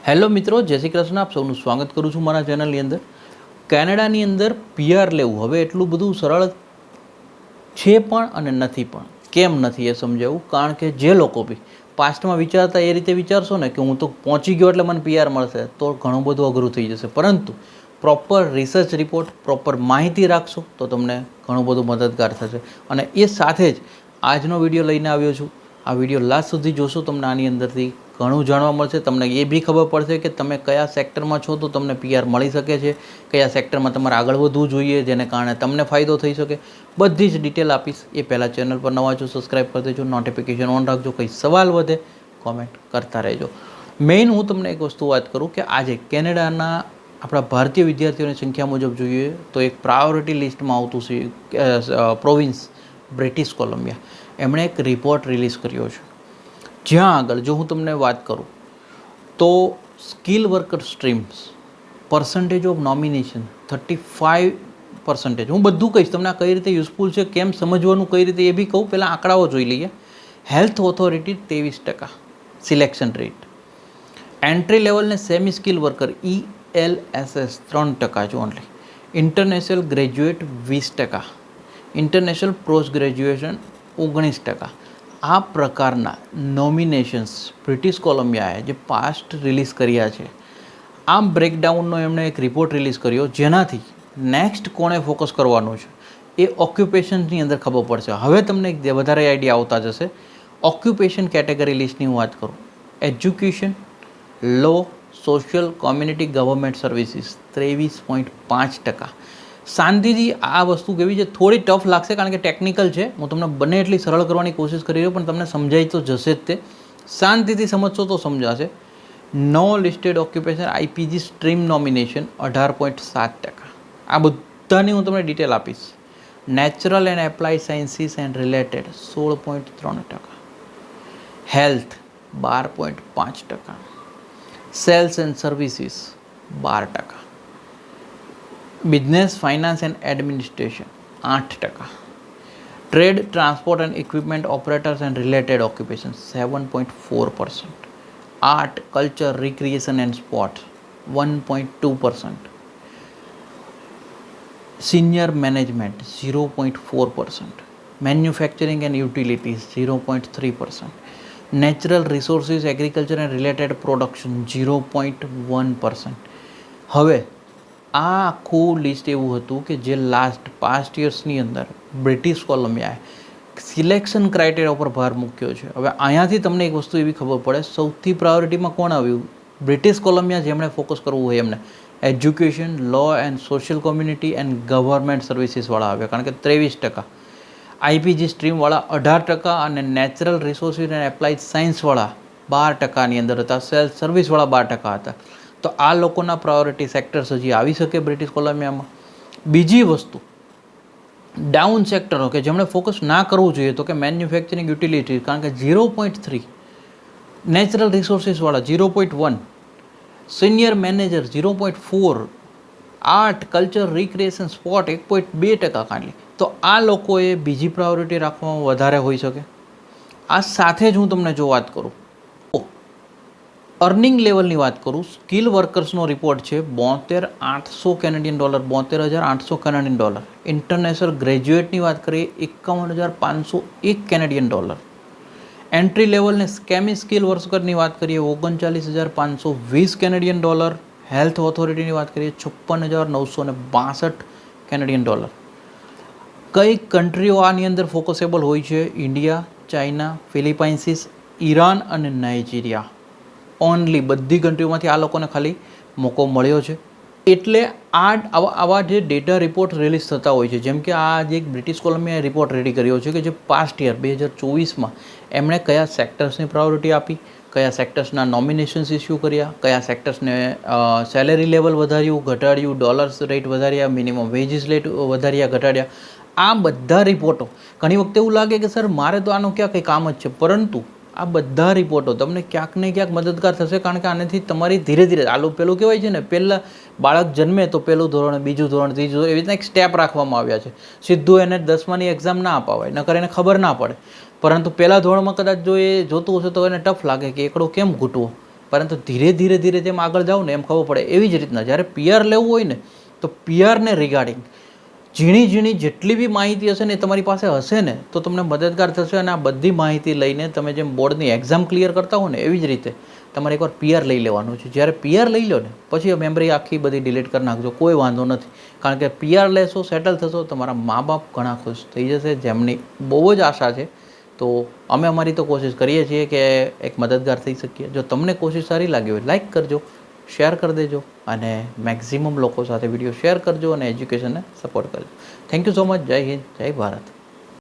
Hello મિત્રો, જય શ્રી કૃષ્ણ. આપ સૌનું સ્વાગત કરું છું મારા ચેનલની અંદર. કેનેડાની અંદર પીઆર લેવું હવે એટલું બધું સરળ છે પણ અને નથી પણ. કેમ નથી એ સમજાવું. કારણ કે જે લોકો બી પાસ્ટમાં વિચારતા એ રીતે વિચારશો ને કે હું તો પહોંચી ગયો એટલે મને પીઆર મળશે, તો ઘણું બધું અઘરું થઈ જશે. પરંતુ પ્રોપર રિસર્ચ રિપોર્ટ, પ્રોપર માહિતી રાખશો તો તમને ઘણું બધું મદદગાર થશે. અને એ સાથે જ આજનો વિડીયો લઈને આવ્યો છું. આ વિડીયો લાસ્ટ સુધી જોશો, તમને આની અંદરથી ઘણું જાણવા મળશે. તમને એ બી ખબર પડશે કે તમે કયા સેક્ટરમાં છો તો તમને પીઆર મળી શકે છે, કયા સેક્ટરમાં તમારે આગળ વધવું જોઈએ જેને કારણે તમને ફાયદો થઈ શકે. બધી જ ડિટેલ આપીશ. એ પહેલાં ચેનલ પર નવા છો સબસ્ક્રાઈબ કરી દેજો, નોટિફિકેશન ઓન રાખજો. કંઈ સવાલ વધે કોમેન્ટ કરતા રહેજો. મેઇન હું તમને એક વસ્તુ વાત કરું કે આજે કેનેડાના આપણા ભારતીય વિદ્યાર્થીઓની સંખ્યા મુજબ જોઈએ તો એક પ્રાયોરિટી લિસ્ટમાં આવતું છે પ્રોવિન્સ બ્રિટિશ કોલંબિયા. એમણે એક રિપોર્ટ રિલીઝ કર્યો છે, જ્યાં આગળ જો હું તમને વાત કરું તો skill worker streams percentage of nomination 35%. હું બધું કહીશ તમને, આ કઈ રીતે યુઝફુલ છે, કેમ સમજવાનું, કઈ રીતે એ બી કહું. પહેલાં આંકડાઓ જોઈ લઈએ. Health authority 23%, selection rate. Entry level ને સેમી સ્કિલ વર્કર ELSS 3% છે only. International graduate 20%, international post graduation 19%. આ પ્રકારના નોમિનેશન્સ બ્રિટિશ કોલંબિયાએ જે પાસ્ટ રિલીઝ કર્યા છે. આ બ્રેકડાઉનનો એમણે એક રિપોર્ટ રિલીઝ કર્યો, જેનાથી નેક્સ્ટ કોણે ફોકસ કરવાનું છે એ ઓક્યુપેશન્સની અંદર ખબર પડશે. હવે તમને એક વધારે આઈડિયા આવતા જશે. ઓક્યુપેશન કેટેગરી લિસ્ટની હું વાત કરું. એજ્યુકેશન, લો, સોશિયલ, કોમ્યુનિટી, ગવર્મેન્ટ સર્વિસીસ 23.5%. શાંતિથી આ વસ્તુ કેવી છે, થોડી ટફ લાગશે કારણ કે ટેકનિકલ છે. હું તમને બને એટલી સરળ કરવાની કોશિશ કરી રહ્યો, પણ તમને સમજાય તો જશે જ. તે શાંતિથી સમજશો તો સમજાશે. No listed occupation IPG stream nomination 18.7%. આ બધાની હું તમને ડિટેલ આપીશ. Natural and applied sciences and related 16.3%, health 12.5%, sales and services 12%, business, finance and administration 8%, trade, transport and equipment operators and related occupation 7.4%, art, culture, recreation and sport 1.2%, senior management 0.4%, manufacturing and utilities 0.3%, natural resources, agriculture and related production 0.1%. હવે આ આખું list એવું હતું કે જે past યર્સની અંદર British કોલંબિયાએ selection criteria ઉપર ભાર મૂક્યો છે. હવે અહીંયાથી તમને એક વસ્તુ એવી ખબર પડે, સૌથી પ્રાયોરિટીમાં કોણ આવ્યું? બ્રિટિશ કોલંબિયા, જેમણે ફોકસ કરવું હોય એમને education, law and social, community and government સર્વિસીસવાળા આવ્યા, કારણ કે 23%, IPG સ્ટ્રીમવાળા 18% અને નેચરલ રિસોર્સિસ એન્ડ એપ્લાઇડ સાયન્સવાળા 12%ની અંદર હતા, સેલ્ફ સર્વિસવાળા 12% હતા. તો આ લોકોના પ્રાયોરિટી સેક્ટર્સ હજી આવી શકે બ્રિટિશ કોલંબિયામાં. બીજી વસ્તુ, ડાઉન સેક્ટરો કે જેમણે ફોકસ ના કરવું જોઈએ તો કે મેન્યુફેક્ચરિંગ, યુટિલિટી, કારણ કે 0.3, નેચરલ રિસોર્સિસવાળા 0.1, senior manager 0.4, art, culture, recreation, sport 1.2% ખાલી. તો આ લોકોએ બીજી પ્રાયોરિટી રાખવામાં વધારે હોઈ શકે. આ સાથે જ હું તમને જો વાત કરું, અર્નિંગ લેવલની વાત કરું, સ્કિલ વર્કર્સનો રિપોર્ટ છે $72,800 Canadian dollar, $72,800 Canadian dollar. International ગ્રેજ્યુએટની વાત કરીએ 51,501 કેનેડિયન ડોલર. એન્ટ્રી લેવલ ને સેમી સ્કિલ વર્કરની વાત કરીએ 39,520 કેનેડિયન ડોલર. હેલ્થ ઓથોરિટીની વાત કરીએ 56,962 કેનેડિયન ડોલર. કઈ કન્ટ્રીઓ આની અંદર ફોકસેબલ હોય છે? ઇન્ડિયા, ચાઇના, ફિલિપાઇન્સીસ, ઈરાન અને નાઇજીરિયા. ઓનલી બધી કન્ટ્રીઓમાંથી આ લોકોને ખાલી મોકો મળ્યો છે. એટલે આવા જે ડેટા રિપોર્ટ રિલીઝ થતા હોય છે, જેમ કે આ જે એક બ્રિટિશ કોલંબિયાએ રિપોર્ટ રેડી કર્યો છે કે જે પાસ્ટ યર 2024માં એમણે કયા સેક્ટર્સની પ્રાયોરિટી આપી, કયા સેક્ટર્સના નોમિનેશન્સ ઇસ્યુ કર્યા, કયા સેક્ટર્સને સેલેરી લેવલ વધાર્યું, ઘટાડ્યું, ડોલર્સ રેટ વધાર્યા, મિનિમમ વેજીસ રેટ વધાર્યા, ઘટાડ્યા. આ બધા રિપોર્ટો, ઘણી વખતે એવું લાગે કે સર મારે તો આનું ક્યાં કંઈ કામ જ છે, પરંતુ આ બધા રિપોર્ટો તમને ક્યાંક ને ક્યાંક મદદગાર થશે. કારણ કે આનાથી તમારી ધીરે ધીરે પેલું કહેવાય છે ને, પહેલાં બાળક જન્મે તો પહેલું ધોરણ, બીજું ધોરણ, ત્રીજું ધોરણ, એવી રીતના એક સ્ટેપ રાખવામાં આવ્યા છે. સીધું એને 10માની એક્ઝામ ના અપાવાય, નકર એને ખબર ના પડે. પરંતુ પહેલાં ધોરણમાં કદાચ જો એ જોતું હશે તો એને ટફ લાગે કે એકડો કેમ ઘૂંટવો, પરંતુ ધીરે ધીરે ધીરે જેમ આગળ જાઓ ને એમ ખબર પડે. એવી જ રીતના જ્યારે પીઆર લેવું હોય ને તો પીઆરને રિગાર્ડિંગ ઝીણી ઝીણી જેટલી બી માહિતી હશે ને એ તમારી પાસે હશે ને તો તમને મદદગાર થશે. અને આ બધી માહિતી લઈને તમે જેમ બોર્ડની એક્ઝામ ક્લિયર કરતા હો ને એવી જ રીતે તમારે એકવાર પીઆર લઈ લેવાનું છે. જ્યારે પીઆર લઈ લો ને પછી મેમરી આખી બધી ડિલીટ કરી નાખજો, કોઈ વાંધો નથી. કારણ કે પીઆર લેશો, સેટલ થશો, તમારા મા બાપ ઘણા ખુશ થઈ જશે, જેમની બહુ જ આશા છે. તો અમે અમારી તો કોશિશ કરીએ છીએ કે એક મદદગાર થઈ શકીએ. જો તમને કોશિશ સારી લાગી હોય લાઇક કરજો, શેર કરી દેજો અને મેક્સિમમ લોકો સાથે વિડીયો શેર કરજો અને એજ્યુકેશનને સપોર્ટ કરજો. Thank you so much. જય હિન્દ, જય ભારત.